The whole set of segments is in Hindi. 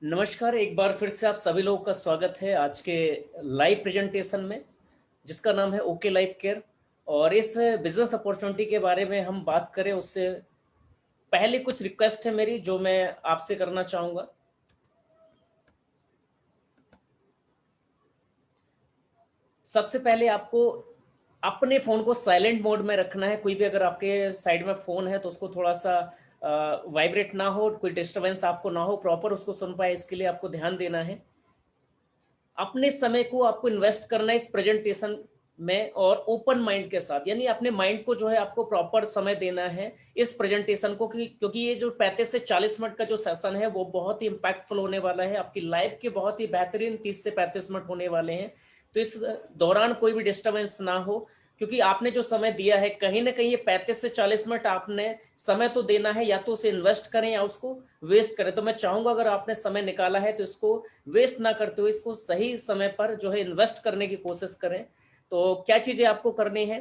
नमस्कार, एक बार फिर से आप सभी लोगों का स्वागत है आज के लाइव प्रेजेंटेशन में, जिसका नाम है ओके लाइफ केयर। और इस बिजनेस अपॉर्चुनिटी के बारे में हम बात करें उससे पहले कुछ रिक्वेस्ट है मेरी जो मैं आपसे करना चाहूँगा। सबसे पहले आपको अपने फ़ोन को साइलेंट मोड में रखना है। कोई भी अगर आपके साइड में फ़ोन है तो उसको थोड़ा सा वाइब्रेट ना हो, कोई डिस्टर्बेंस आपको ना हो, प्रॉपर उसको सुन पाए, इसके लिए आपको ध्यान देना है। अपने समय को आपको इन्वेस्ट करना है इस प्रेजेंटेशन में और ओपन माइंड के साथ, यानी अपने माइंड को जो है आपको प्रॉपर समय देना है इस प्रेजेंटेशन को, क्योंकि ये जो 35 से 40 मिनट का जो सेशन है वो बहुत ही इम्पैक्टफुल होने वाला है, आपकी लाइफ के बहुत ही बेहतरीन 30 से 35 मिनट होने वाले हैं। तो इस दौरान कोई भी डिस्टर्बेंस ना हो, क्योंकि आपने जो समय दिया है कहीं ना कहीं ये 35 से 40 मिनट आपने समय तो देना है, या तो उसे इन्वेस्ट करें या उसको वेस्ट करें। तो मैं चाहूंगा अगर आपने समय निकाला है तो इसको वेस्ट ना करते हुए इसको सही समय पर जो है इन्वेस्ट करने की कोशिश करें। तो क्या चीजें आपको करनी है,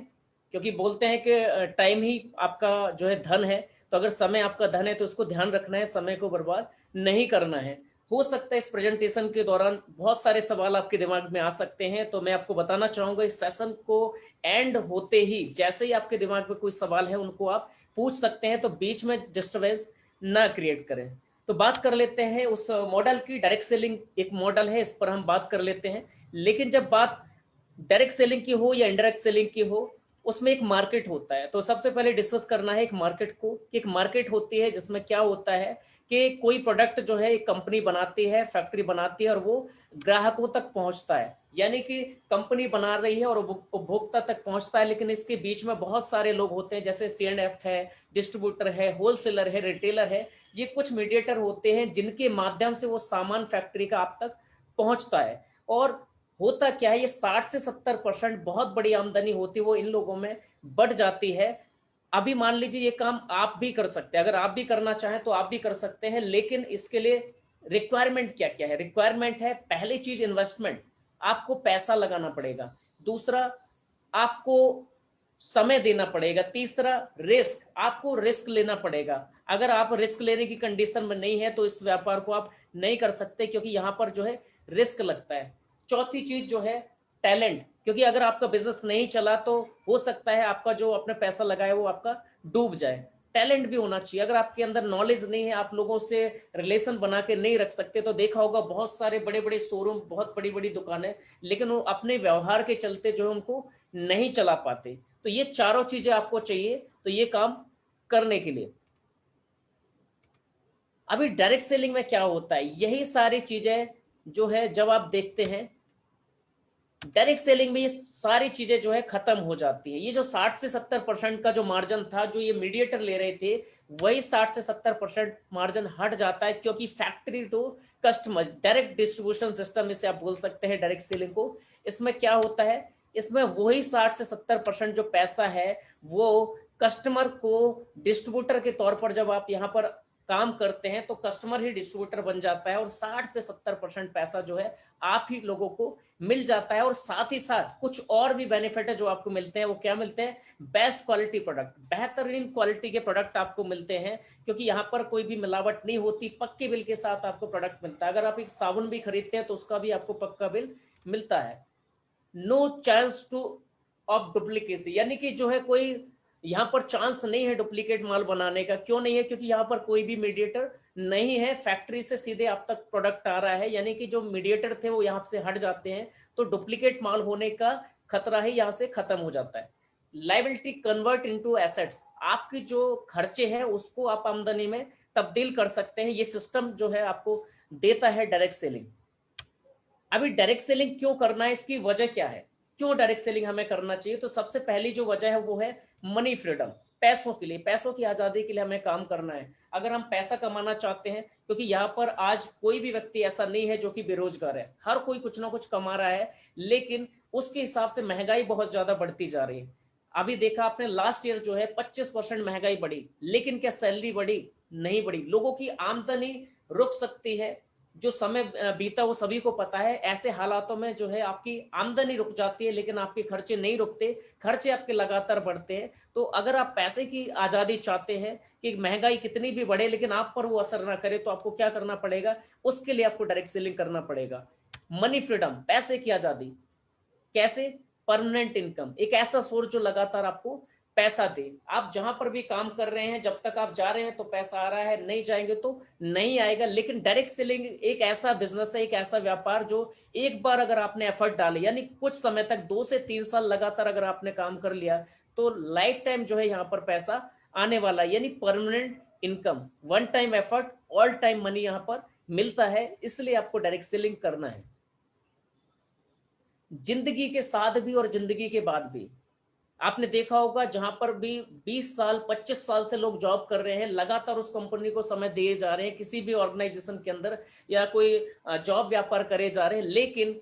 क्योंकि बोलते हैं कि टाइम ही आपका जो है धन है। तो अगर समय आपका धन है तो उसको ध्यान रखना है, समय को बर्बाद नहीं करना है। हो सकता है इस प्रेजेंटेशन के दौरान बहुत सारे सवाल आपके दिमाग में आ सकते हैं, तो मैं आपको बताना चाहूंगा इस सेशन को एंड होते ही जैसे ही आपके दिमाग में कोई सवाल है उनको आप पूछ सकते हैं, तो बीच में डिस्टर्बेंस ना क्रिएट करें। तो बात कर लेते हैं उस मॉडल की। डायरेक्ट सेलिंग एक मॉडल है, इस पर हम बात कर लेते हैं। लेकिन जब बात डायरेक्ट सेलिंग की हो या इनडायरेक्ट सेलिंग की हो, उसमें एक मार्केट होता है। तो सबसे पहले डिस्कस करना है एक मार्केट को, कि एक मार्केट होती है जिसमें क्या होता है कि कोई प्रोडक्ट जो है एक कंपनी बनाती है, फैक्ट्री बनाती है और वो ग्राहकों तक पहुंचता है, यानी कि कंपनी बना रही है और उपभोक्ता तक पहुंचता है। लेकिन इसके बीच में बहुत सारे लोग होते हैं, जैसे C&F है, डिस्ट्रीब्यूटर है, होलसेलर है, रिटेलर है। ये कुछ मीडिएटर होते हैं जिनके माध्यम से वो सामान फैक्ट्री का आप तक पहुंचता है। और होता क्या है, ये 60 से 70% बहुत बड़ी आमदनी होती है वो इन लोगों में बढ़ जाती है। अभी मान लीजिए ये काम आप भी कर सकते हैं, अगर आप भी करना चाहें तो आप भी कर सकते हैं, लेकिन इसके लिए रिक्वायरमेंट क्या क्या है। रिक्वायरमेंट है, पहली चीज इन्वेस्टमेंट, आपको पैसा लगाना पड़ेगा। दूसरा, आपको समय देना पड़ेगा। तीसरा, रिस्क, आपको रिस्क लेना पड़ेगा। अगर आप रिस्क लेने की कंडीशन में नहीं है तो इस व्यापार को आप नहीं कर सकते, क्योंकि यहां पर जो है रिस्क लगता है। चौथी चीज जो है टैलेंट, क्योंकि अगर आपका बिजनेस नहीं चला तो हो सकता है आपका जो आपने पैसा लगाया वो आपका डूब जाए। टैलेंट भी होना चाहिए। अगर आपके अंदर नॉलेज नहीं है, आप लोगों से रिलेशन बना के नहीं रख सकते, तो देखा होगा बहुत सारे बड़े बड़े शोरूम, बहुत बड़ी बड़ी दुकानें, लेकिन वो अपने व्यवहार के चलते जो है उनको नहीं चला पाते। तो ये चारों चीजें आपको चाहिए तो ये काम करने के लिए। अभी डायरेक्ट सेलिंग में क्या होता है, यही सारी चीजें जो है जब आप देखते हैं डायरेक्ट सेलिंग में ये सारी चीजें जो है खत्म हो जाती है। ये जो 60 से 70% का जो मार्जिन था जो ये मीडिएटर ले रहे थे, वही 60 से 70% मार्जिन हट जाता है, क्योंकि factory to customer direct distribution system इसे आप बोल सकते हैं डायरेक्ट सेलिंग को। इसमें क्या होता है, इसमें वही 60 से 70% जो पैसा है वो कस्टमर को डिस्ट्रीब्यूटर के तौर पर जब आप यहाँ पर काम करते हैं तो कस्टमर ही डिस्ट्रीब्यूटर बन जाता है, और 60 से 70% पैसा जो है आप ही लोगों को मिल जाता है। और साथ ही साथ कुछ और भी बेनिफिट है जो आपको मिलते हैं। वो क्या मिलते हैं, बेस्ट क्वालिटी प्रोडक्ट, बेहतरीन क्वालिटी के प्रोडक्ट आपको मिलते हैं, क्योंकि यहाँ पर कोई भी मिलावट नहीं होती, पक्के बिल के साथ आपको प्रोडक्ट मिलता है। अगर आप एक साबुन भी खरीदते हैं तो उसका भी आपको पक्का बिल मिलता है। No chance to of duplicacy, यानी कि जो है कोई यहाँ पर चांस नहीं है डुप्लीकेट माल बनाने का। क्यों नहीं है, क्योंकि यहाँ पर कोई भी मीडिएटर नहीं है, फैक्ट्री से सीधे आप तक प्रोडक्ट आ रहा है, यानी कि जो मीडिएटर थे वो यहाँ से हट जाते हैं, तो डुप्लीकेट माल होने का खतरा ही यहाँ से खत्म हो जाता है। लाइबिलिटी कन्वर्ट इनटू एसेट्स, आपकी जो खर्चे हैं उसको आप आमदनी में तब्दील कर सकते हैं। ये सिस्टम जो है आपको देता है डायरेक्ट सेलिंग। अभी डायरेक्ट सेलिंग क्यों करना है, इसकी वजह क्या है, क्यों डायरेक्ट सेलिंग हमें करना चाहिए। तो सबसे पहली जो वजह है वो है मनी फ्रीडम, पैसों के लिए, पैसों की आजादी के लिए हमें काम करना है। अगर हम पैसा कमाना चाहते हैं, क्योंकि यहाँ पर आज कोई भी व्यक्ति ऐसा नहीं है जो कि बेरोजगार है, हर कोई कुछ ना कुछ कमा रहा है, लेकिन उसके हिसाब से महंगाई बहुत ज्यादा बढ़ती जा रही है। अभी देखा आपने लास्ट ईयर जो है 25% महंगाई बढ़ी, लेकिन क्या सैलरी बढ़ी, नहीं बढ़ी। लोगों की आमदनी रुक सकती है, जो समय बीता वो सभी को पता है। ऐसे हालातों में जो है आपकी आमदनी रुक जाती है, लेकिन आपके खर्चे नहीं रुकते, खर्चे आपके लगातार बढ़ते हैं। तो अगर आप पैसे की आजादी चाहते हैं कि महंगाई कितनी भी बढ़े लेकिन आप पर वो असर ना करे, तो आपको क्या करना पड़ेगा? उसके लिए आपको डायरेक्ट सेलिंग करना पड़ेगा। मनी फ्रीडम, पैसे की आजादी कैसे? परमानेंट इनकम, एक ऐसा सोर्स जो लगातार आपको पैसा दे। आप जहां पर भी काम कर रहे हैं, जब तक आप जा रहे हैं तो पैसा आ रहा है, नहीं जाएंगे तो नहीं आएगा। लेकिन डायरेक्ट सेलिंग एक ऐसा बिजनेस है, एक ऐसा व्यापार जो एक बार अगर आपने एफर्ट डाले, यानी कुछ समय तक 2 से 3 साल लगातार अगर आपने काम कर लिया, तो लाइफ टाइम जो है यहाँ पर पैसा आने वाला है, यानी permanent income, one time effort, all time money यहाँ पर मिलता है। इसलिए आपको डायरेक्ट सेलिंग करना है, जिंदगी के साथ भी और जिंदगी के बाद भी। आपने देखा होगा जहां पर भी 20 साल 25 साल से लोग जॉब कर रहे हैं, लगातार उस कंपनी को समय दिए जा रहे हैं, किसी भी ऑर्गेनाइजेशन के अंदर या कोई जॉब व्यापार करे जा रहे हैं, लेकिन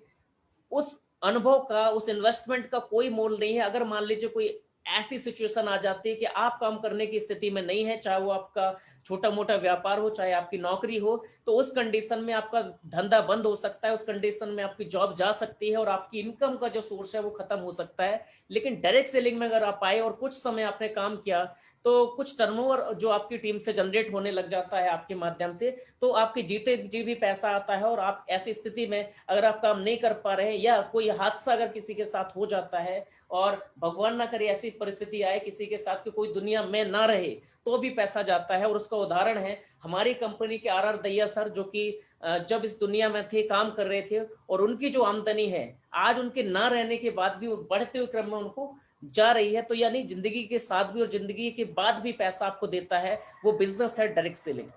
उस अनुभव का, उस इन्वेस्टमेंट का कोई मोल नहीं है। अगर मान लीजिए कोई ऐसी सिचुएशन आ जाती है कि आप काम करने की स्थिति में नहीं है, चाहे वो आपका छोटा मोटा व्यापार हो, चाहे आपकी नौकरी हो, तो उस कंडीशन में आपका धंधा बंद हो सकता है, उस कंडीशन में आपकी जॉब जा सकती है और आपकी इनकम का जो सोर्स है वो खत्म हो सकता है। लेकिन डायरेक्ट सेलिंग में अगर आप आए और कुछ समय आपने काम किया, तो कुछ टर्नओवर जो आपकी टीम से जनरेट होने लग जाता है आपके माध्यम से, तो आपके जीते जी भी पैसा आता है। और आप ऐसी स्थिति में अगर आप काम नहीं कर पा रहे हैं या कोई हादसा अगर किसी के साथ हो जाता है, और भगवान ना करे ऐसी परिस्थिति आए किसी के साथ कि कोई दुनिया में ना रहे, तो भी पैसा जाता है। और उसका उदाहरण है हमारी कंपनी के आर दैया सर, जो कि जब इस दुनिया में थे, काम कर रहे थे, और उनकी जो आमदनी है आज उनके ना रहने के बाद भी बढ़ते हुए क्रम में उनको जा रही है। तो यानी जिंदगी के साथ भी और जिंदगी के बाद भी पैसा आपको देता है, वो बिजनेस है direct selling.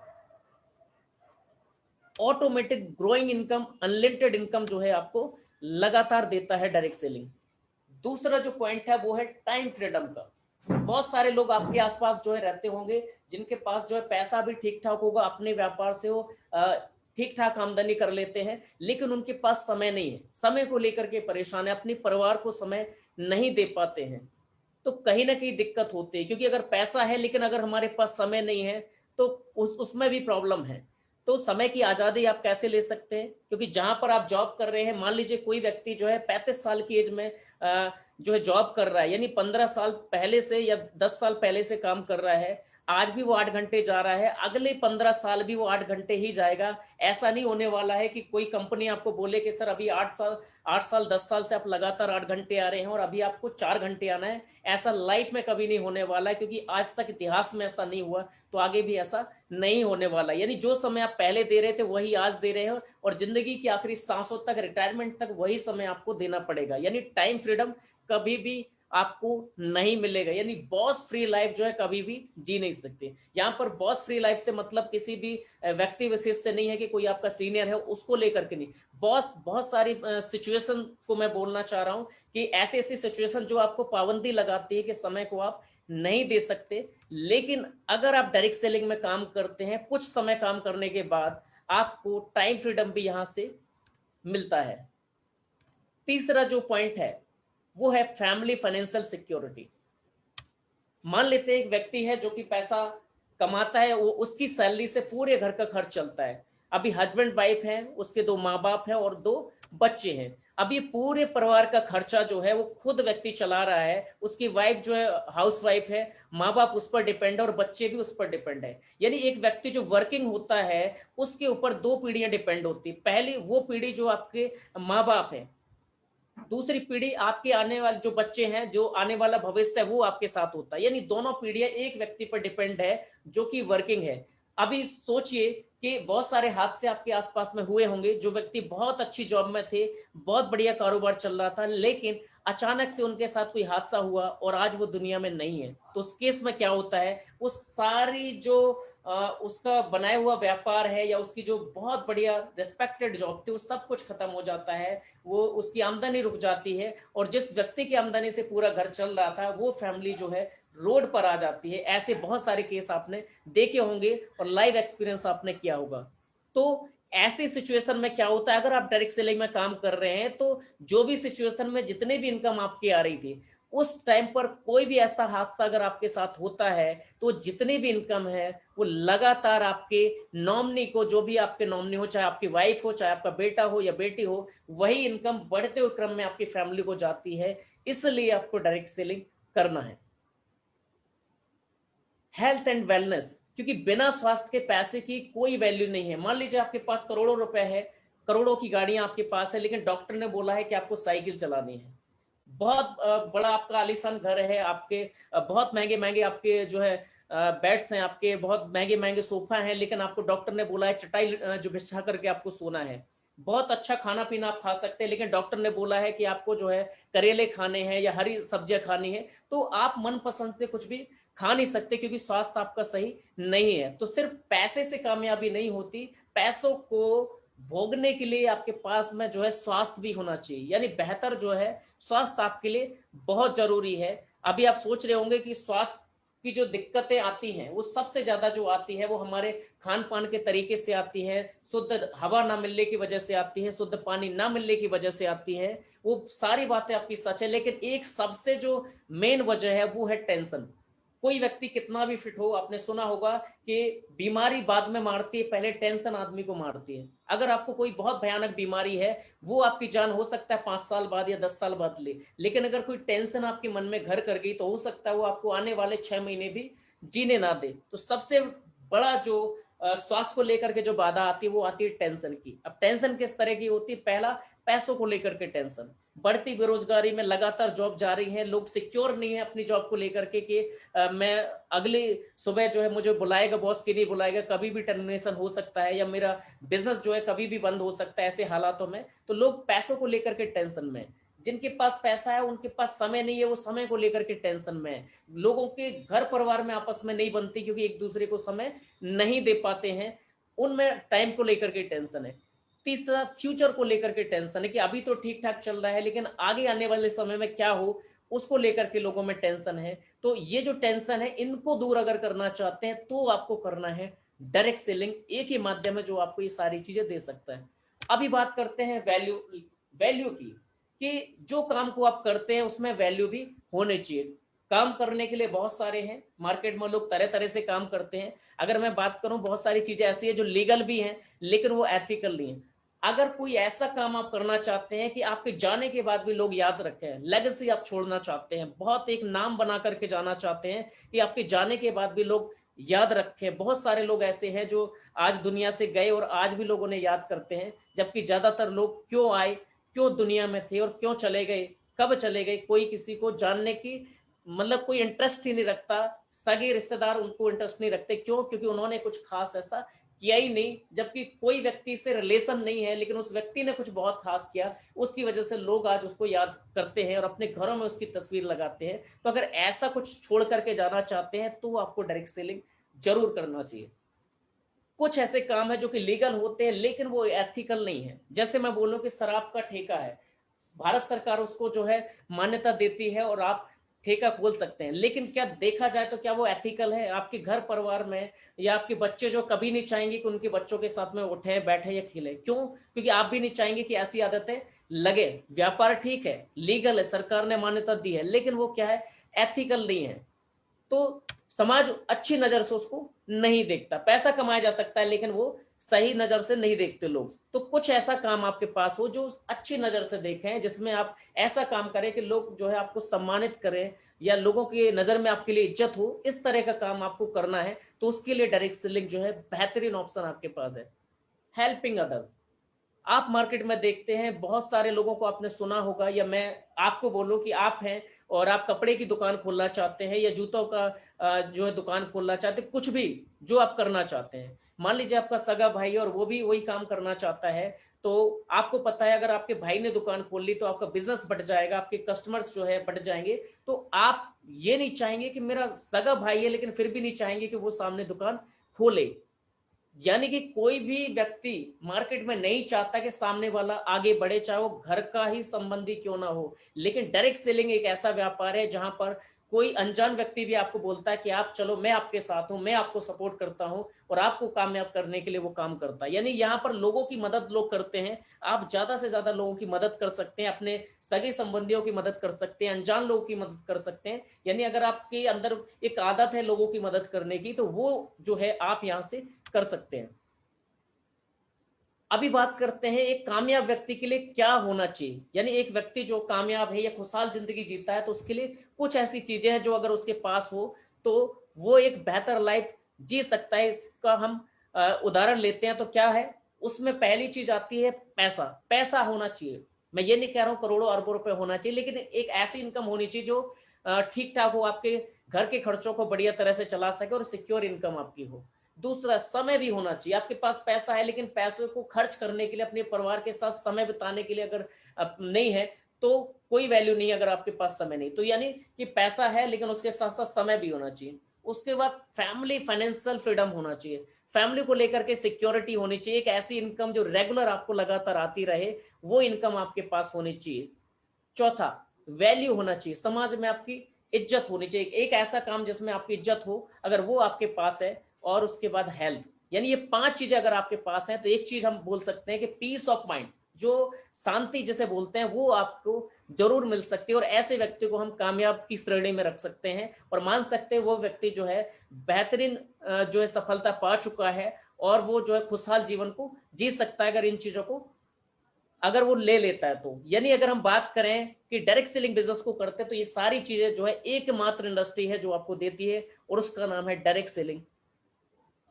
Automatic growing income, unlimited income जो है आपको लगातार देता है डायरेक्ट सेलिंग। दूसरा जो पॉइंट है वो है टाइम फ्रीडम का। बहुत सारे लोग आपके आसपास जो है रहते होंगे, जिनके पास जो है पैसा भी ठीक ठाक होगा, अपने व्यापार से वो ठीक ठाक आमदनी कर लेते हैं, लेकिन उनके पास समय नहीं है, समय को लेकर के परेशान है, अपने परिवार को समय नहीं दे पाते हैं। तो कहीं ना कहीं दिक्कत होती है, क्योंकि अगर पैसा है लेकिन अगर हमारे पास समय नहीं है, तो उसमें भी प्रॉब्लम है। तो समय की आजादी आप कैसे ले सकते हैं? क्योंकि जहां पर आप जॉब कर रहे हैं, मान लीजिए कोई व्यक्ति जो है 35 साल की एज में जो है जॉब कर रहा है, यानी 15 साल पहले से या 10 साल पहले से काम कर रहा है, आज भी वो 8 घंटे जा रहा है, अगले 15 साल भी वो 8 घंटे ही जाएगा। ऐसा नहीं होने वाला है कि कोई कंपनी आपको बोले कि सर अभी 8 साल 10 साल से आप लगातार 8 घंटे आ रहे हैं और अभी आपको 4 घंटे आना है। ऐसा लाइफ में कभी नहीं होने वाला है, क्योंकि आज तक इतिहास में ऐसा नहीं हुआ, तो आगे भी ऐसा नहीं होने वाला। यानी जो समय आप पहले दे रहे थे वही आज दे रहे हो, और जिंदगी की आखिरी सांसों तक, रिटायरमेंट तक वही समय आपको देना पड़ेगा। यानी टाइम फ्रीडम कभी भी आपको नहीं मिलेगा। यानी बॉस फ्री लाइफ जो है कभी भी जी नहीं सकते। यहाँ पर बॉस फ्री लाइफ से मतलब किसी भी व्यक्ति विशेष से नहीं है कि कोई आपका सीनियर है उसको लेकर के नहीं। बॉस बहुत सारी सिचुएशन को मैं बोलना चाह रहा हूं कि ऐसी ऐसी सिचुएशन जो आपको पाबंदी लगाती है कि समय को आप नहीं दे सकते। लेकिन अगर आप डायरेक्ट सेलिंग में काम करते हैं, कुछ समय काम करने के बाद आपको टाइम फ्रीडम भी यहां से मिलता है। तीसरा जो पॉइंट है वो है फैमिली फाइनेंशियल सिक्योरिटी। मान लेते हैं एक व्यक्ति है जो कि पैसा कमाता है, वो उसकी सैलरी से पूरे घर का खर्च चलता है। अभी हस्बैंड वाइफ है, उसके 2 माँ बाप हैं और 2 बच्चे हैं। अब ये पूरे परिवार का खर्चा जो है वो खुद व्यक्ति चला रहा है। उसकी वाइफ जो है हाउस वाइफ है, माँ बाप उस पर डिपेंड है और बच्चे भी उस पर डिपेंड है। यानी एक व्यक्ति जो वर्किंग होता है उसके ऊपर 2 पीढ़ियां डिपेंड होती है। पहली वो पीढ़ी जो आपके माँ बाप है, दूसरी पीढ़ी आपके आने वाले जो बच्चे हैं, जो आने वाला भविष्य है वो आपके साथ होता है। यानी दोनों पीढ़ियां एक व्यक्ति पर डिपेंड है जो कि वर्किंग है। अभी सोचिए कि बहुत सारे हादसे आपके आसपास में हुए होंगे, जो व्यक्ति बहुत अच्छी जॉब में थे, बहुत बढ़िया कारोबार चल रहा था, लेकिन अचानक से उनके साथ कोई हादसा हुआ और आज वो दुनिया में नहीं है। तो उस केस में क्या होता है, वो सारी जो उसका बनाया हुआ व्यापार है या उसकी जो बहुत बढ़िया रिस्पेक्टेड जॉब थी, वो सब कुछ खत्म हो जाता है। वो उसकी आमदनी रुक जाती है, और जिस व्यक्ति की आमदनी से पूरा घर चल रहा था वो फैमिली जो है रोड पर आ जाती है। ऐसे बहुत सारे केस आपने देखे होंगे और लाइव एक्सपीरियंस आपने किया होगा। तो ऐसी सिचुएशन में क्या होता है, अगर आप डायरेक्ट सेलिंग में काम कर रहे हैं, तो जो भी सिचुएशन में जितने भी इनकम आपकी आ रही थी, उस टाइम पर कोई भी ऐसा हादसा अगर आपके साथ होता है तो जितनी भी इनकम है वो लगातार आपके नॉमिनी को, जो भी आपके नॉमिनी हो, चाहे आपकी वाइफ हो, चाहे आपका बेटा हो या बेटी हो, वही इनकम बढ़ते हुए क्रम में आपकी फैमिली को जाती है। इसलिए आपको डायरेक्ट सेलिंग करना है। हेल्थ एंड वेलनेस, क्योंकि बिना स्वास्थ्य के पैसे की कोई वैल्यू नहीं है। मान लीजिए आपके पास करोड़ों रुपए है, करोड़ों की गाड़ियां आपके पास है, लेकिन डॉक्टर ने बोला है कि आपको साइकिल चलानी है। बहुत बड़ा आपका आलीशान घर है, आपके बहुत महंगे महंगे आपके जो है बेड्स हैं, आपके बहुत महंगे महंगे सोफा हैं, लेकिन आपको डॉक्टर ने बोला है चटाई जो बिछा करके आपको सोना है। बहुत अच्छा खाना पीना आप खा सकते हैं, लेकिन डॉक्टर ने बोला है कि आपको जो है करेले खाने हैं या हरी सब्जियां खानी है, तो आप मन पसंद से कुछ भी खा नहीं सकते क्योंकि स्वास्थ्य आपका सही नहीं है। तो सिर्फ पैसे से कामयाबी नहीं होती, पैसों को भोगने के लिए आपके पास में जो है स्वास्थ्य भी होना चाहिए, यानी बेहतर जो है स्वास्थ्य आपके लिए बहुत जरूरी है। अभी आप सोच रहे होंगे कि स्वास्थ्य की जो दिक्कतें आती हैं वो सबसे ज्यादा जो आती है वो हमारे खान पान के तरीके से आती है, शुद्ध हवा ना मिलने की वजह से आती है, शुद्ध पानी ना मिलने की वजह से आती है। वो सारी बातें आपकी सच है, लेकिन एक सबसे जो मेन वजह है वो है टेंशन। कोई व्यक्ति कितना भी फिट हो, आपने सुना होगा कि बीमारी बाद में मारती है, पहले टेंशन आदमी को मारती है। अगर आपको कोई बहुत भयानक बीमारी है, वो आपकी जान हो सकता है 5 साल बाद या 10 साल बाद ले, लेकिन अगर कोई टेंशन आपके मन में घर कर गई तो हो सकता है वो आपको आने वाले 6 महीने भी जीने ना दे। तो सबसे बड़ा जो स्वास्थ्य को लेकर के जो बाधा आती है वो आती है टेंशन की। अब टेंशन किस तरह की होती है? पहला, पैसों को लेकर के टेंशन। बढ़ती बेरोजगारी में लगातार जॉब जा रही है, लोग सिक्योर नहीं है अपनी जॉब को लेकर के कि मैं अगली सुबह जो है मुझे बुलाएगा बॉस कि नहीं बुलाएगा, कभी भी टर्मिनेशन हो सकता है, या मेरा बिजनेस जो है कभी भी बंद हो सकता है। ऐसे हालातों में तो लोग पैसों को लेकर के टेंशन में। जिनके पास पैसा है उनके पास समय नहीं है, वो समय को लेकर के टेंशन में है। लोगों के घर परिवार में आपस में नहीं बनती क्योंकि एक दूसरे को समय नहीं दे पाते हैं, उनमें टाइम को लेकर के टेंशन है। तीसरा, फ्यूचर को लेकर के टेंशन है कि अभी तो ठीक ठाक चल रहा है लेकिन आगे आने वाले समय में क्या हो, उसको लेकर के लोगों में टेंशन है। तो ये जो टेंशन है इनको दूर अगर करना चाहते हैं तो आपको करना है डायरेक्ट सेलिंग। एक ही माध्यम है जो आपको ये सारी चीजें दे सकता है। अभी बात करते हैं वैल्यू वैल्यू की, कि जो काम को आप करते हैं उसमें वैल्यू भी होनी चाहिए। काम करने के लिए बहुत सारे हैं, मार्केट में लोग तरह तरह से काम करते हैं। अगर मैं बात करूं, बहुत सारी चीजें ऐसी है जो लीगल भी हैं लेकिन वो एथिकल नहीं है। अगर कोई ऐसा काम आप करना चाहते हैं कि आपके जाने के बाद भी लोग याद रखें, लेगेसी आप छोड़ना चाहते हैं, बहुत एक नाम बना करके जाना चाहते हैं कि आपके जाने के बाद भी लोग याद रखें। बहुत सारे लोग ऐसे हैं जो आज दुनिया से गए और आज भी लोग उन्हें याद करते हैं, जबकि ज्यादातर लोग क्यों आए, क्यों दुनिया में थे और क्यों चले गए, कब चले गए, कोई किसी को जानने की मतलब कोई इंटरेस्ट ही नहीं रखता। सगे रिश्तेदार उनको इंटरेस्ट नहीं रखते, क्यों? क्योंकि उन्होंने कुछ खास ऐसा किया ही नहीं। जबकि कोई व्यक्ति से रिलेशन नहीं है लेकिन उस व्यक्ति ने कुछ बहुत खास किया, उसकी वजह से लोग आज उसको याद करते हैं और अपने घरों में उसकी तस्वीर लगाते हैं। तो अगर ऐसा कुछ छोड़ करके जाना चाहते हैं तो आपको डायरेक्ट सेलिंग जरूर करना चाहिए। कुछ ऐसे काम है जो कि लीगल होते हैं लेकिन वो एथिकल नहीं है। जैसे मैं बोलूं कि शराब का ठेका है, भारत सरकार उसको जो है मान्यता देती है और आप ठेका खोल सकते हैं, लेकिन क्या देखा जाए तो क्या वो एथिकल है? आपके घर परिवार में या आपके बच्चे जो कभी नहीं चाहेंगे कि उनके बच्चों के साथ में उठे बैठे या खेले, क्यों? क्योंकि आप भी नहीं चाहेंगे कि ऐसी आदतें लगे। व्यापार ठीक है, लीगल है, सरकार ने मान्यता दी है, लेकिन वो क्या है, एथिकल नहीं है। तो समाज अच्छी नजर से उसको नहीं देखता। पैसा कमाया जा सकता है लेकिन वो सही नजर से नहीं देखते लोग। तो कुछ ऐसा काम आपके पास हो जो अच्छी नजर से देखें, जिसमें आप ऐसा काम करें कि लोग जो है आपको सम्मानित करें या लोगों की नजर में आपके लिए इज्जत हो, इस तरह का काम आपको करना है। तो उसके लिए डायरेक्ट सेलिंग जो है बेहतरीन ऑप्शन आपके पास है। हेल्पिंग अदर्स, आप मार्केट में देखते हैं बहुत सारे लोगों को आपने सुना होगा, या मैं आपको बोलूं कि आप हैं और आप कपड़े की दुकान खोलना चाहते हैं या जूतों का जो है दुकान खोलना चाहते हैं, कुछ भी जो आप करना चाहते हैं। मान लीजिए आपका सगा भाई और वो भी वही काम करना चाहता है, तो आपको पता है अगर आपके भाई ने दुकान खोल ली तो आपका बिजनेस बढ़ जाएगा, आपके कस्टमर्स जो है बढ़ जाएंगे। तो आप ये नहीं चाहेंगे कि मेरा सगा भाई है लेकिन फिर भी नहीं चाहेंगे कि वो सामने दुकान खोले। यानी कि कोई भी व्यक्ति मार्केट में नहीं चाहता कि सामने वाला आगे बढ़े, चाहे वो घर का ही संबंधी क्यों ना हो। लेकिन डायरेक्ट सेलिंग एक ऐसा व्यापार है जहां पर कोई अनजान व्यक्ति भी आपको बोलता है कि आप चलो, मैं आपके साथ हूं, मैं आपको सपोर्ट करता हूं, और आपको कामयाब करने के लिए वो काम करता है। यानी यहाँ पर लोगों की मदद लोग करते हैं। आप ज्यादा से ज्यादा लोगों की मदद कर सकते हैं, अपने सगे संबंधियों की मदद कर सकते हैं, अनजान लोगों की मदद कर सकते हैं। यानी अगर आपके अंदर एक आदत है लोगों की मदद करने की, तो वो जो है आप यहाँ से कर सकते हैं। अभी बात करते हैं एक कामयाब व्यक्ति के लिए क्या होना चाहिए। यानी एक व्यक्ति जो कामयाब है या खुशहाल जिंदगी जीता है, तो उसके लिए कुछ ऐसी चीजें हैं जो अगर उसके पास हो तो वो एक बेहतर लाइफ जी सकता है। इसका हम उदाहरण लेते हैं तो क्या है, उसमें पहली चीज आती है पैसा। पैसा होना चाहिए। मैं ये नहीं कह रहा हूं करोड़ों अरबों रुपए होना चाहिए, लेकिन एक ऐसी इनकम होनी चाहिए जो ठीक ठाक हो, आपके घर के खर्चों को बढ़िया तरह से चला सके और सिक्योर इनकम आपकी हो। दूसरा, समय भी होना चाहिए। आपके पास पैसा है लेकिन पैसे को खर्च करने के लिए, अपने परिवार के साथ समय बिताने के लिए अगर नहीं है, तो कोई वैल्यू नहीं अगर आपके पास समय नहीं। तो यानी कि पैसा है लेकिन उसके साथ साथ समय भी होना चाहिए। उसके बाद फैमिली फाइनेंशियल फ्रीडम होना चाहिए। फैमिली को लेकर के सिक्योरिटी होनी चाहिए। एक ऐसी इनकम जो रेगुलर आपको लगातार आती रहे, वो इनकम आपके पास होनी चाहिए। चौथा, वैल्यू होना चाहिए। समाज में आपकी इज्जत होनी चाहिए। एक ऐसा काम जिसमें आपकी इज्जत हो, अगर वो आपके पास है। और उसके बाद हेल्थ। यानी ये 5 चीजें अगर आपके पास है, तो एक चीज हम बोल सकते हैं कि पीस ऑफ माइंड, जो शांति जिसे बोलते हैं, वो आपको जरूर मिल सकती है। और ऐसे व्यक्ति को हम कामयाब की श्रेणी में रख सकते हैं और मान सकते हैं वो व्यक्ति जो है बेहतरीन जो है सफलता पा चुका है, और वो जो है खुशहाल जीवन को जी सकता है अगर इन चीजों को अगर वो ले लेता है तो। यानी अगर हम बात करें कि डायरेक्ट सेलिंग बिजनेस को करते हैं, तो ये सारी चीजें जो है एकमात्र इंडस्ट्री है जो आपको देती है, और उसका नाम है डायरेक्ट सेलिंग।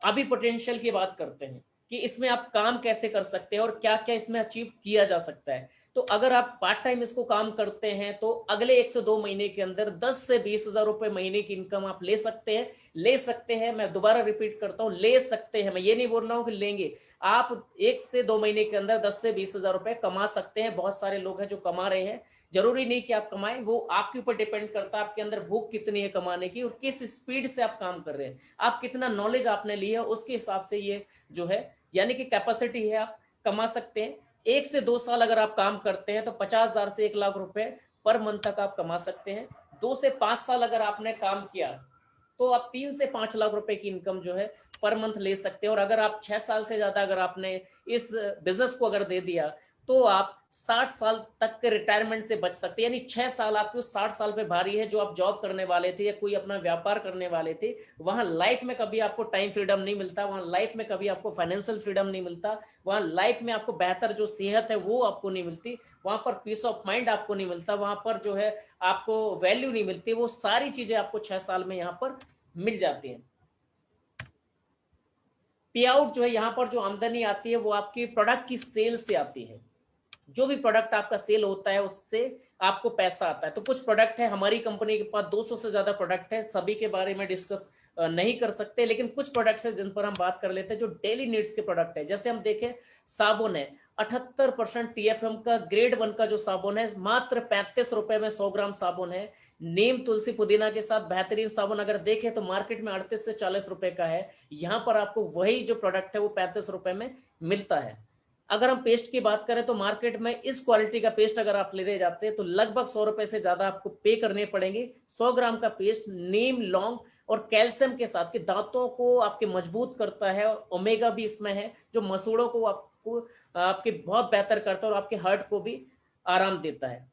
अभी पोटेंशियल की बात करते हैं कि इसमें आप काम कैसे कर सकते हैं और क्या क्या इसमें अचीव किया जा सकता है। तो अगर आप पार्ट टाइम इसको काम करते हैं, तो अगले 1 से 2 महीने के अंदर 10 से 20 हजार रुपए महीने की इनकम आप ले सकते हैं। ले सकते हैं, मैं दोबारा रिपीट करता हूं, ले सकते हैं। मैं ये नहीं बोल रहा हूं कि लेंगे। आप 1 से 2 महीने के अंदर 10 से 20 हजार रुपए कमा सकते हैं। बहुत सारे लोग हैं जो कमा रहे हैं। जरूरी नहीं कि आप कमाएं, वो आपके ऊपर डिपेंड करता है आपके अंदर भूख कितनी है कमाने की, और किस स्पीड से आप काम कर रहे हैं, आप कितना नॉलेज आपने लिया, उसके हिसाब से ये जो है यानी कि कैपेसिटी है, आप कमा सकते हैं। 1 से 2 साल अगर आप काम करते हैं तो 50 हजार से 1 लाख रुपए पर मंथ तक आप कमा सकते हैं। 2 से 5 साल अगर आपने काम किया, तो आप 3 से 5 लाख रुपए की इनकम जो है पर मंथ ले सकते हैं। और अगर आप 6 साल से ज्यादा अगर आपने इस बिजनेस को अगर दे दिया, तो आप 60 साल तक के रिटायरमेंट से बच सकते हैं। यानी 6 साल आपको 60 साल पे भारी है। जो आप जॉब करने वाले थे या कोई अपना व्यापार करने वाले थे, वहां लाइफ में कभी आपको टाइम फ्रीडम नहीं मिलता, वहां लाइफ में कभी आपको फाइनेंशियल फ्रीडम नहीं मिलता, वहां लाइफ में आपको बेहतर जो सेहत है वो आपको नहीं मिलती, वहां पर पीस ऑफ माइंड आपको नहीं मिलता, वहां पर जो है आपको वैल्यू नहीं मिलती। वो सारी चीजें आपको 6 साल में यहाँ पर मिल जाती हैं। पे आउट जो है यहाँ पर जो आमदनी आती है वो आपकी प्रोडक्ट की सेल से आती है। जो भी प्रोडक्ट आपका सेल होता है उससे आपको पैसा आता है। तो कुछ प्रोडक्ट है, हमारी कंपनी के पास 200 से ज्यादा प्रोडक्ट है, सभी के बारे में डिस्कस नहीं कर सकते, लेकिन कुछ प्रोडक्ट्स है जिन पर हम बात कर लेते हैं जो डेली नीड्स के प्रोडक्ट है। जैसे हम देखें, साबुन है, 78% TFM का ग्रेड 1 का जो साबुन है, मात्र 35 रुपए में 100 ग्राम साबुन है। नीम तुलसी पुदीना के साथ बेहतरीन साबुन अगर देखें तो मार्केट में 38 से 40 रुपए का है। यहाँ पर आपको वही जो प्रोडक्ट है वो 35 रुपए में मिलता है। अगर हम पेस्ट की बात करें तो मार्केट में इस क्वालिटी का पेस्ट अगर आप लेने जाते हैं तो लगभग 100 रुपए से ज्यादा आपको पे करने पड़ेंगे। 100 ग्राम का पेस्ट नीम, लौंग और कैल्शियम के साथ, के दांतों को आपके मजबूत करता है। ओमेगा भी इसमें है जो मसूड़ों को आपको आपके बहुत बेहतर करता है और आपके हार्ट को भी आराम देता है।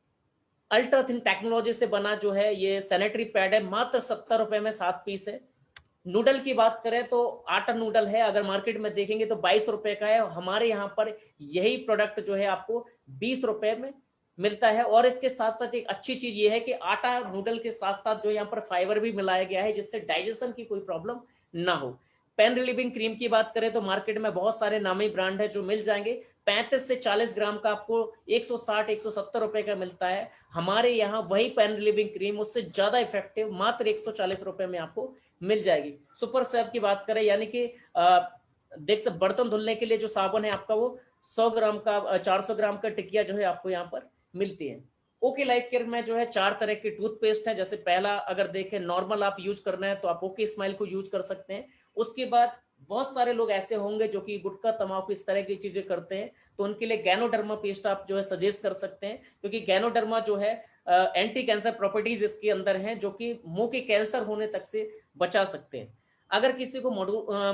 अल्ट्रा थिन टेक्नोलॉजी से बना जो है ये सैनिटरी पैड है, मात्र 70 रुपए में 7 पीस है। नूडल की बात करें तो आटा नूडल है, अगर मार्केट में देखेंगे तो 22 रुपए का है। हमारे यहाँ पर यही प्रोडक्ट जो है आपको 20 रुपए में मिलता है। और इसके साथ साथ एक अच्छी चीज ये है कि आटा नूडल के साथ साथ जो यहाँ पर फाइबर भी मिलाया गया है, जिससे डाइजेशन की कोई प्रॉब्लम ना हो। पेन रिलीविंग क्रीम की बात करें तो मार्केट में बहुत सारे नामी ब्रांड है जो मिल जाएंगे। 35 से 40 ग्राम का आपको 160-170 रुपए का मिलता है। हमारे यहाँ वही पेन रिलीविंग क्रीम उससे ज्यादा इफेक्टिव मात्र 140 रुपए में आपको मिल जाएगी। सुपर सैब की बात करें, यानी कि देख सकते बर्तन धुलने के लिए जो साबुन है आपका, वो 100 ग्राम का 400 ग्राम का टिकिया जो है आपको यहाँ पर मिलती है। ओके लाइफ केयर में जो है 4 तरह के टूथपेस्ट है। जैसे पहला अगर देखें नॉर्मल आप यूज करना है तो आप ओके स्माइल को यूज कर सकते हैं। उसके बाद बहुत सारे लोग ऐसे होंगे जो कि गुटखा तंबाकू इस तरह की चीजें करते हैं, तो उनके लिए गैनोडर्मा पेस्ट आप जो है सजेस्ट कर सकते हैं, क्योंकि गैनोडर्मा जो है एंटी कैंसर प्रॉपर्टीज इसके अंदर हैं जो कि मुंह के कैंसर होने तक से बचा सकते हैं। अगर किसी को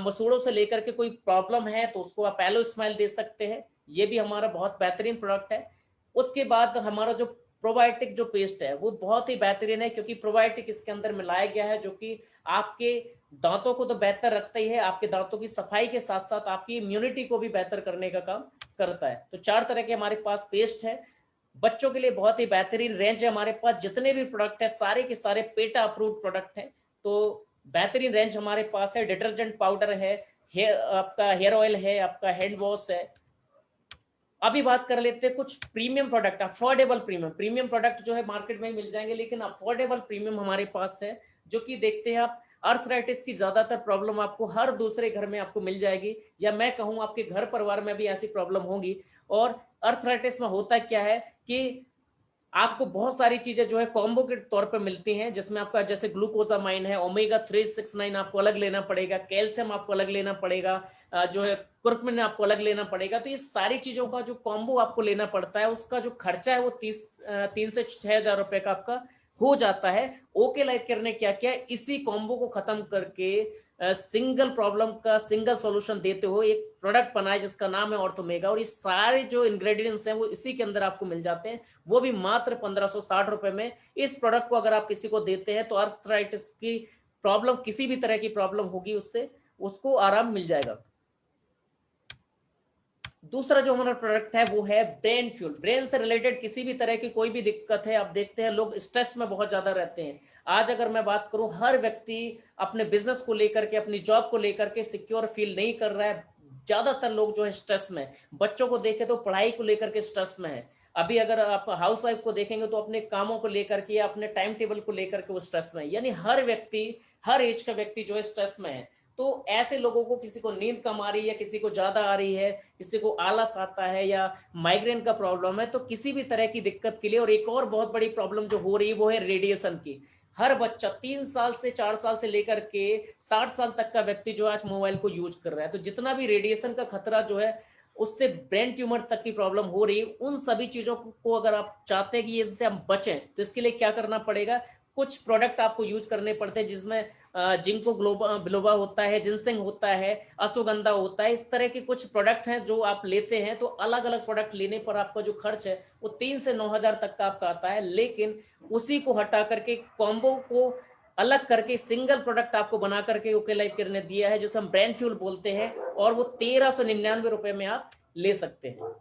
मसूड़ों से लेकर के कोई प्रॉब्लम है तो उसको आप एलो स्माइल दे सकते हैं, ये भी हमारा बहुत बेहतरीन प्रोडक्ट है। उसके बाद हमारा जो प्रोबायोटिक जो पेस्ट है वो बहुत ही बेहतरीन है, क्योंकि प्रोबायोटिक इसके अंदर मिलाया गया है जो कि आपके दांतों को तो बेहतर रखता ही है, आपके दांतों की सफाई के साथ साथ आपकी इम्यूनिटी को भी बेहतर करने का काम करता है। तो 4 तरह के हमारे पास पेस्ट है, बच्चों के लिए बहुत ही बेहतरीन रेंज है हमारे पास। जितने भी प्रोडक्ट है सारे के सारे पेटा अप्रूव्ड प्रोडक्ट है, तो बेहतरीन रेंज हमारे पास है। डिटर्जेंट पाउडर है, आपका हेयर ऑयल है, आपका हैंड वॉश है। अभी बात कर लेते हैं कुछ premium product, affordable premium product जो है मार्केट में मिल जाएंगे, लेकिन अफोर्डेबल प्रीमियम हमारे पास है जो कि देखते हैं आप, अर्थराइटिस की ज्यादातर प्रॉब्लम आपको हर दूसरे घर में आपको मिल जाएगी, या मैं कहूं आपके घर परिवार में भी ऐसी प्रॉब्लम होगी। और अर्थराइटिस में होता क्या है कि आपको बहुत सारी चीजें जो है कॉम्बो के तौर पे मिलती हैं, जिसमें आपका जैसे ग्लूकोजामाइन है, ओमेगा 369 आपको अलग लेना पड़ेगा, कैल्शियम आपको अलग लेना पड़ेगा, जो है कुर्कुमिन आपको अलग लेना पड़ेगा। तो ये सारी चीजों का जो कॉम्बो आपको लेना पड़ता है, उसका जो खर्चा है वो 3 से 6 हजार रुपए का आपका हो जाता है। ओके लाइफ केयर ने क्या किया, इसी कॉम्बो को खत्म करके सिंगल प्रॉब्लम का सिंगल सॉल्यूशन देते हुए एक प्रोडक्ट बनाया जिसका नाम है ऑर्थोमेगा, और ये सारे जो इंग्रेडिएंट्स हैं वो इसी के अंदर आपको मिल जाते हैं, वो भी मात्र 1560 रुपए में। इस प्रोडक्ट को अगर आप किसी को देते हैं तो अर्थराइटिस की प्रॉब्लम, किसी भी तरह की प्रॉब्लम होगी उससे उसको आराम मिल जाएगा। दूसरा जो हमारा प्रोडक्ट है वो है ब्रेन फ्यूल। ब्रेन से रिलेटेड किसी भी तरह की कोई भी दिक्कत है, आप देखते हैं लोग स्ट्रेस में बहुत ज्यादा रहते हैं। आज अगर मैं बात करूं, हर व्यक्ति अपने बिजनेस को लेकर के, अपनी जॉब को लेकर के सिक्योर फील नहीं कर रहा है। ज्यादातर लोग जो है स्ट्रेस में, बच्चों को देखें तो पढ़ाई को लेकर के स्ट्रेस में है। अभी अगर आप हाउस वाइफ को देखेंगे तो अपने कामों को लेकर के या अपने टाइम टेबल को लेकर के वो स्ट्रेस में है। यानी हर व्यक्ति, हर एज का व्यक्ति जो है स्ट्रेस में है। तो ऐसे लोगों को, किसी को नींद कम आ रही है, किसी को ज्यादा आ रही है, किसी को आलस आता है या माइग्रेन का प्रॉब्लम है, तो किसी भी तरह की दिक्कत के लिए, और एक और बहुत बड़ी प्रॉब्लम जो हो रही है वो है रेडिएशन की। हर बच्चा 3 साल से 4 साल से लेकर के 60 साल तक का व्यक्ति जो आज मोबाइल को यूज कर रहा है, तो जितना भी रेडिएशन का खतरा जो है, उससे ब्रेन ट्यूमर तक की प्रॉब्लम हो रही है, उन सभी चीजों को अगर आप चाहते हैं कि इससे हम बचें, तो इसके लिए क्या करना पड़ेगा, कुछ प्रोडक्ट आपको यूज करने पड़ते हैं जिसमें जिंको बिलोबा होता है, जिनसेंग होता है, अश्वगंधा होता है। इस तरह के कुछ प्रोडक्ट हैं जो आप लेते हैं, तो अलग अलग प्रोडक्ट लेने पर आपका जो खर्च है वो 3 से 9 हजार तक का आपका आता है। लेकिन उसी को हटा करके, कॉम्बो को अलग करके, सिंगल प्रोडक्ट आपको बना करके ओके लाइफ केयर ने दिया है, जिसे हम ब्रेन फ्यूल बोलते हैं, और वो 1399 रुपए में आप ले सकते हैं।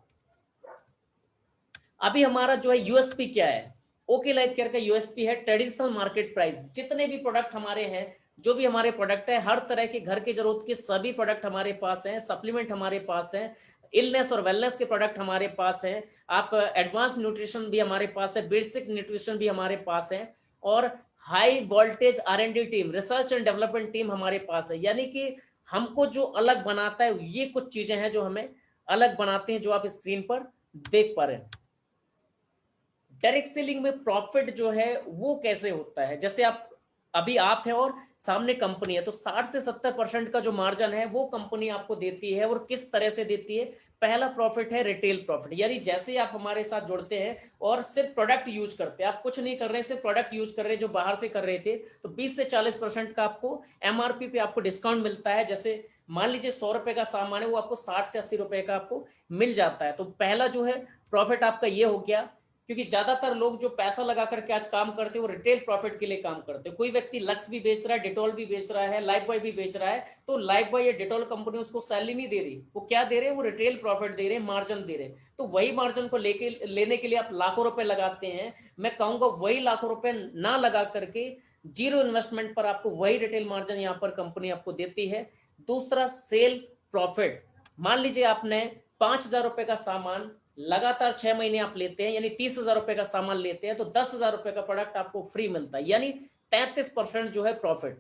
अभी हमारा जो है यूएसपी क्या है, ओके लाइफ केयर का यूएसपी है ट्रेडिशनल मार्केट प्राइस। जितने भी प्रोडक्ट हमारे हैं, जो भी हमारे प्रोडक्ट है, हर तरह के घर की जरूरत के सभी प्रोडक्ट हमारे पास हैं, सप्लीमेंट हमारे पास हैं, इलनेस और वेलनेस के प्रोडक्ट हमारे पास हैं, आप एडवांस न्यूट्रिशन भी हमारे पास है, बेसिक न्यूट्रिशन भी हमारे पास है, और high voltage R&D team, research and development team हमारे पास है। यानी कि हमको जो अलग बनाता है, ये कुछ चीजें हैं जो हमें अलग बनाते हैं, जो आप स्क्रीन पर देख पा रहे हैं। डायरेक्ट सेलिंग में प्रॉफिट जो है वो कैसे होता है, जैसे अभी आप हैं और सामने कंपनी है, तो 60 से 70% का जो मार्जिन है वो कंपनी आपको देती है। और किस तरह से देती है, पहला प्रॉफिट है रिटेल प्रॉफिट, यानी जैसे आप हमारे साथ जुड़ते हैं और सिर्फ प्रोडक्ट यूज करते हैं, आप कुछ नहीं कर रहे, सिर्फ प्रोडक्ट यूज कर रहे हैं जो बाहर से कर रहे थे, तो 20 से 40% का आपको एमआरपी पे आपको डिस्काउंट मिलता है। जैसे मान लीजिए 100 रुपए का सामान है, वो आपको 60 से 80 रुपए का आपको मिल जाता है। तो पहला जो है प्रॉफिट आपका ये हो गया, क्योंकि ज्यादातर लोग जो पैसा लगा करके आज काम करते हैं वो रिटेल प्रॉफिट के लिए काम करते हैं। कोई व्यक्ति लक्स भी बेच रहा है, डिटॉल भी बेच रहा है, लाइफ बॉय भी बेच रहा है, तो लाइफ बॉय या डिटॉल कंपनी उसको सैलरी नहीं दे रही, वो क्या दे रहे हैं, वो रिटेल प्रॉफिट दे रहे हैं, मार्जिन दे रहे हैं। तो वही मार्जिन को लेने के लिए आप लाखों रुपए लगाते हैं। मैं कहूंगा वही लाखों रुपए ना लगा करके जीरो इन्वेस्टमेंट पर आपको वही रिटेल मार्जिन यहाँ पर कंपनी आपको देती है। दूसरा सेल प्रॉफिट, मान लीजिए आपने 5,000 रुपए का सामान लगातार 6 महीने आप लेते हैं, यानी 30,000 रुपए का सामान लेते हैं, तो 10,000 रुपए का प्रोडक्ट आपको फ्री मिलता है, यानी 33% जो है प्रॉफिट।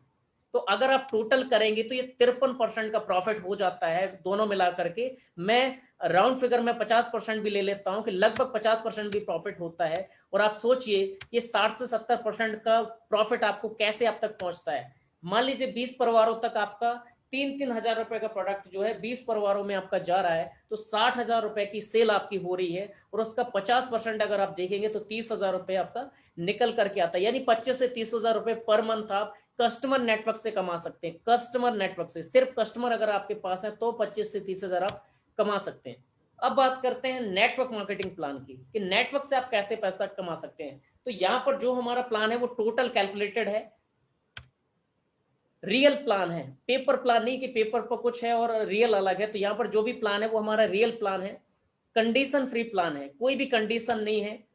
तो अगर आप टोटल करेंगे तो ये 53% का प्रॉफिट हो जाता है दोनों मिला करके। मैं राउंड फिगर में 50% भी ले लेता हूं कि लगभग 50% भी प्रॉफिट होता है। और आप सोचिए ये 60 से 70% का प्रॉफिट आपको कैसे आप तक पहुंचता है। मान लीजिए 20 परिवारों तक आपका तीन हजार रुपए का प्रोडक्ट जो है 20 परिवारों में आपका जा रहा है, तो 60,000 रुपए की सेल आपकी हो रही है, और उसका 50% अगर आप देखेंगे तो 30,000 रुपए आपका निकल करके आता है। यानी 25 से 30,000 रुपए पर मंथ आप कस्टमर नेटवर्क से कमा सकते हैं। कस्टमर नेटवर्क से, सिर्फ कस्टमर अगर आपके पास है तो 25 से 30,000 आप कमा सकते हैं। अब बात करते हैं नेटवर्क मार्केटिंग प्लान की, कि नेटवर्क से आप कैसे पैसा कमा सकते हैं। तो यहां पर जो हमारा प्लान है वो टोटल कैलकुलेटेड है, रियल प्लान है, पेपर प्लान नहीं कि पेपर पर कुछ है और रियल अलग है। तो यहां पर जो भी प्लान है वो हमारा रियल प्लान है, कंडीशन फ्री प्लान है, कोई भी कंडीशन नहीं है,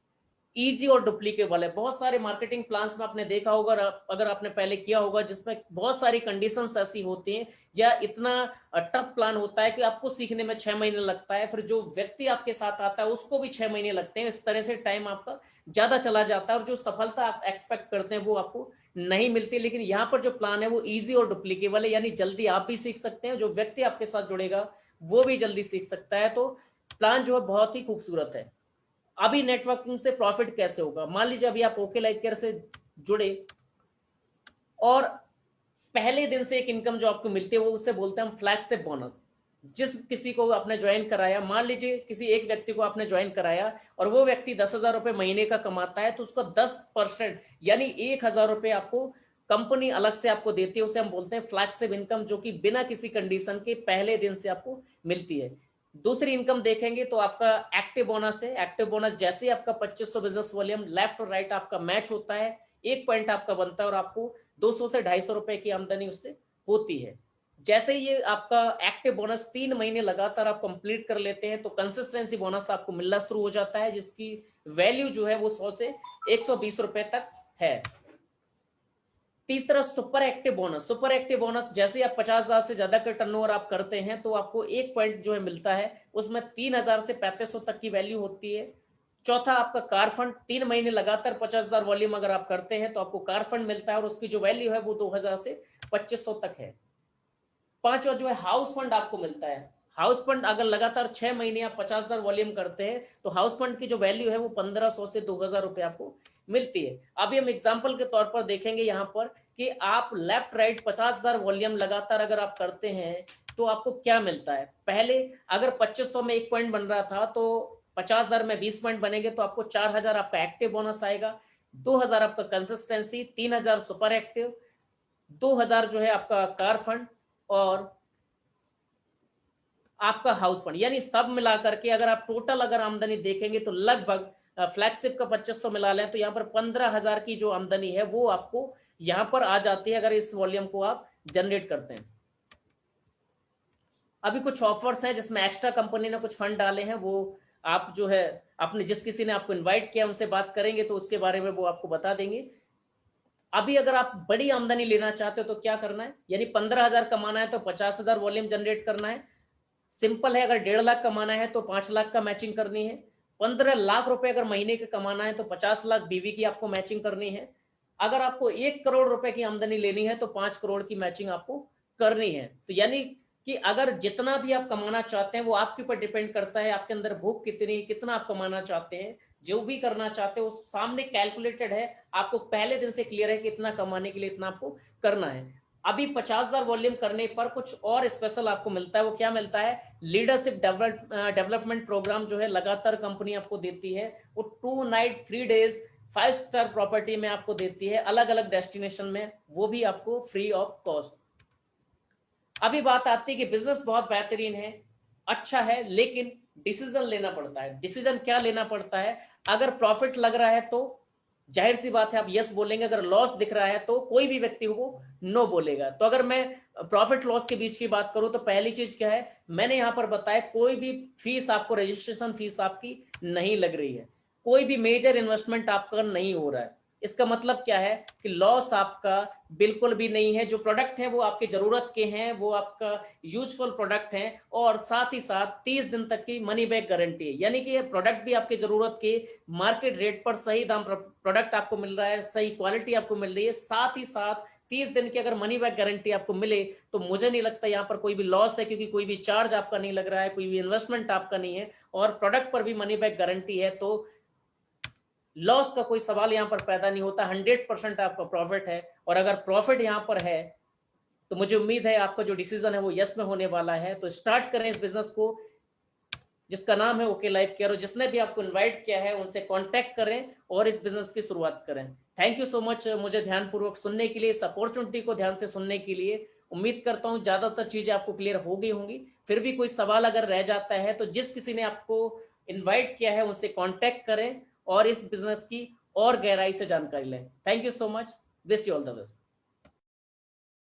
इजी और डुप्लीकेबल है। बहुत सारे मार्केटिंग प्लान्स में आपने देखा होगा, अगर आपने पहले किया होगा, जिसमें बहुत सारी कंडीशंस ऐसी होती हैं, या इतना टफ प्लान होता है कि आपको सीखने में 6 महीने लगता है, फिर जो व्यक्ति आपके साथ आता है उसको भी 6 महीने लगते हैं। इस तरह से टाइम आपका ज्यादा चला जाता है और जो सफलता आप एक्सपेक्ट करते हैं वो आपको नहीं मिलती। लेकिन यहाँ पर जो प्लान है वो ईजी और डुप्लीकेबल है, यानी जल्दी आप भी सीख सकते हैं, जो व्यक्ति आपके साथ जुड़ेगा वो भी जल्दी सीख सकता है। तो प्लान जो है बहुत ही खूबसूरत है। अभी नेटवर्किंग से प्रॉफिट कैसे होगा, मान लीजिए अभी आप ओके लाइफ केयर से जुड़े और पहले दिन से एक इनकम जो आपको मिलती है वो उसे बोलते हैं हम फ्लैगशिप बोनस। जिस किसी को आपने ज्वाइन कराया, मान लीजिए किसी एक व्यक्ति को आपने ज्वाइन कराया और वो व्यक्ति 10,000 रुपए महीने का कमाता है, तो उसको 10% यानी 1,000 रुपए आपको कंपनी अलग से आपको देती है, उसे हम बोलते हैं फ्लैगशिप इनकम, जो कि बिना किसी कंडीशन के पहले दिन से आपको मिलती है। दूसरी इनकम देखेंगे तो आपका एक्टिव बोनस है। एक्टिव बोनस जैसे आपका 2500 बिजनेस वॉल्यूम लेफ्ट और राइट आपका मैच होता है, 1 पॉइंट आपका बनता है और आपको 200 से 250 रुपए की आमदनी उससे होती है। जैसे ये आपका एक्टिव बोनस 3 महीने लगातार आप कंप्लीट कर लेते हैं तो कंसिस्टेंसी बोनस आपको मिलना शुरू हो जाता है, जिसकी वैल्यू जो है वो 100 से 120 रुपए तक है। तीसरा super active bonus. Super active bonus जैसे आप 50,000 से ज्यादा का टर्नओवर आप करते हैं तो आपको 1 पॉइंट जो है मिलता है, उसमें 3,000 से 3500 तक की वैल्यू होती है। चौथा आपका कार फंड, 3 महीने लगातार 50,000 वॉल्यूम अगर आप करते हैं तो आपको कार फंड मिलता है और उसकी जो वैल्यू है वो 2,000 से 2500 तक है। पांचवा जो है हाउस फंड आपको मिलता है। हाउस फंड अगर लगातार 6 महीने आप 50,000 वॉल्यूम करते हैं तो हाउस फंड की जो वैल्यू है वो 1,500 से 2,000 रुपए आपको मिलती है। अभी हम एग्जांपल के तौर पर देखेंगे यहाँ पर कि आप लेफ्ट राइट 50,000 वॉल्यूम लगातार अगर आप करते हैं तो आपको क्या मिलता है। पहले अगर 2500 में 1 पॉइंट बन रहा था तो 50,000 में 20 पॉइंट बनेंगे तो आपको 4,000 आपका एक्टिव बोनस आएगा, 2,000 आपका कंसिस्टेंसी, 3,000 सुपर एक्टिव, 2,000 जो है आपका कार फंड और आपका हाउस फंड। यानी सब मिला करके अगर आप टोटल अगर आमदनी देखेंगे तो लगभग फ्लैगशिप का 2500 मिला लें तो यहाँ पर 15,000 की जो आमदनी है वो आपको यहाँ पर आ जाती है अगर इस वॉल्यूम को आप जनरेट करते हैं। अभी कुछ ऑफर्स हैं जिसमें एक्स्ट्रा कंपनी ने कुछ फंड डाले हैं, वो आप जो है अपने जिस किसी ने आपको इन्वाइट किया उनसे बात करेंगे तो उसके बारे में वो आपको बता देंगे। अभी अगर आप बड़ी आमदनी लेना चाहते हो तो क्या करना है, यानी 15,000 कमाना है तो 50,000 वॉल्यूम जनरेट करना है। सिंपल है, अगर 1.5 लाख कमाना है तो 5 लाख का मैचिंग करनी है। 15 लाख रुपए अगर महीने के कमाना है तो 50 लाख बीवी की आपको मैचिंग करनी है। अगर आपको 1 करोड़ रुपए की आमदनी लेनी है तो 5 करोड़ की मैचिंग आपको करनी है। तो यानी कि अगर जितना भी आप कमाना चाहते हैं वो आपके ऊपर डिपेंड करता है, आपके अंदर भूख कितनी, कितना आप कमाना चाहते हैं, जो भी करना चाहते हो सामने कैलकुलेटेड है, आपको पहले दिन से क्लियर है कि इतना कमाने के लिए इतना आपको करना है। अभी 50,000 वॉल्यूम करने पर कुछ और स्पेशल आपको मिलता है। वो क्या मिलता है, लीडरशिप डेवलपमेंट प्रोग्राम जो है लगातार कंपनी आपको देती है। वो 2 नाइट 3 डेज 5 स्टार प्रॉपर्टी में आपको देती है, अलग अलग डेस्टिनेशन में, वो भी आपको फ्री ऑफ कॉस्ट। अभी बात आती है कि बिजनेस बहुत बेहतरीन है, अच्छा है, लेकिन डिसीजन लेना पड़ता है। डिसीजन क्या लेना पड़ता है, अगर प्रॉफिट लग रहा है तो जाहिर सी बात है आप यस बोलेंगे, अगर लॉस दिख रहा है तो कोई भी व्यक्ति वो नो बोलेगा। तो अगर मैं प्रॉफिट लॉस के बीच की बात करूं तो पहली चीज क्या है, मैंने यहां पर बताया कोई भी फीस आपको, रजिस्ट्रेशन फीस आपकी नहीं लग रही है, कोई भी मेजर इन्वेस्टमेंट आपका नहीं हो रहा है। इसका मतलब क्या है कि लॉस आपका बिल्कुल भी नहीं है। जो प्रोडक्ट है वो आपकी जरूरत के हैं, वो आपका यूजफुल प्रोडक्ट है और साथ ही साथ 30 दिन तक की मनी बैक गारंटी है। यानी कि ये प्रोडक्ट भी आपकी जरूरत के मार्केट रेट पर सही दाम पर प्रोडक्ट आपको मिल रहा है, सही क्वालिटी आपको मिल रही है, साथ ही साथ 30 दिन की अगर मनी बैक गारंटी आपको मिले तो मुझे नहीं लगता यहाँ पर कोई भी लॉस है, क्योंकि कोई भी चार्ज आपका नहीं लग रहा है, कोई भी इन्वेस्टमेंट आपका नहीं है और प्रोडक्ट पर भी मनी बैक गारंटी है। तो लॉस का कोई सवाल यहां पर पैदा नहीं होता, 100% आपका प्रॉफिट है। और अगर प्रॉफिट यहां पर है तो मुझे उम्मीद है आपका जो डिसीजन है वो यस में होने वाला है। तो स्टार्ट करें इस बिजनेस को जिसका नाम है ओके लाइफ केयर, और जिसने भी आपको इनवाइट किया है उनसे कांटेक्ट करें और इस बिजनेस की शुरुआत करें। थैंक यू सो मच मुझे ध्यानपूर्वक सुनने के लिए, इस अपॉर्चुनिटी को ध्यान से सुनने के लिए। उम्मीद करता हूं ज्यादातर चीजें आपको क्लियर हो गई होंगी। फिर भी कोई सवाल अगर रह जाता है तो जिस किसी ने आपको इन्वाइट किया है उनसे कॉन्टेक्ट करें और इस बिजनेस की और गहराई से जानकारी लें। Thank you so much, wish you all the best.